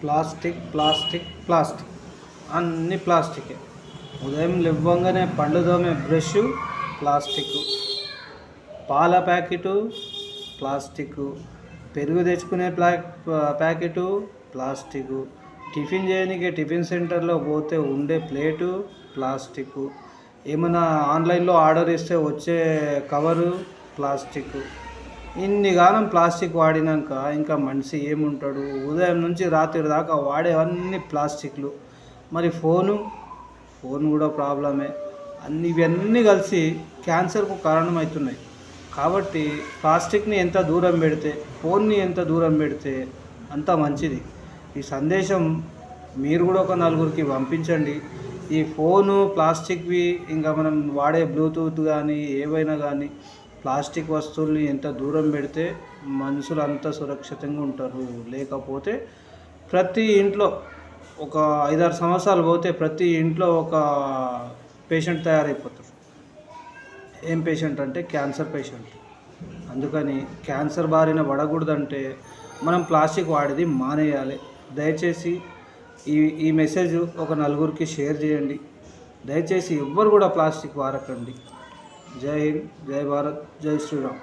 Plastic plastic plastic అన్ని ప్లాస్టికే. ఉదయం లేవగానే పండ్లు తోమే బ్రష్ ప్లాస్టిక్, పాల ప్యాకెటు ప్లాస్టిక్, పెరుగు తెచ్చుకునే ప్యాకెటు ప్లాస్టిక్, టిఫిన్ చేయడానికి టిఫిన్ సెంటర్లో పోతే ఉండే ప్లేటు ప్లాస్టిక్, ఏమైనా ఆన్లైన్లో ఆర్డర్ ఇస్తే వచ్చే కవరు ప్లాస్టిక్. ఇన్ని కాలం ప్లాస్టిక్ వాడినాక ఇంకా మనిషి ఏముంటాడు? ఉదయం నుంచి రాత్రి దాకా వాడేవన్నీ ప్లాస్టిక్లు. మరి ఫోన్ కూడా ప్రాబ్లమే. ఇవన్నీ కలిసి క్యాన్సర్కు కారణమవుతున్నాయి. కాబట్టి ప్లాస్టిక్ని ఎంత దూరం పెడితే, ఫోన్ని ఎంత దూరం పెడితే అంత మంచిది. ఈ సందేశం మీరు కూడా ఒక నలుగురికి పంపించండి. ఈ ఫోను ప్లాస్టిక్వి, ఇంకా మనం వాడే బ్లూటూత్ కానీ ఏవైనా కానీ ప్లాస్టిక్ వస్తువుల్ని ఎంత దూరం పెడితే మనుషులు అంత సురక్షితంగా ఉంటారు. లేకపోతే ప్రతి ఇంట్లో ఒక 5-6 సంవత్సరాలు పోతే ప్రతి ఇంట్లో ఒక పేషెంట్ తయారైపోతారు. ఏం పేషెంట్ అంటే క్యాన్సర్ పేషెంట్. అందుకని క్యాన్సర్ బారిన పడకూడదంటే మనం ప్లాస్టిక్ వాడేది మానేయాలి. దయచేసి ఈ మెసేజ్ ఒక నలుగురికి షేర్ చేయండి. దయచేసి ఎవ్వరు కూడా ప్లాస్టిక్ వాడకండి. జై హింద్, జై భారత్, జై శ్రీరామ్.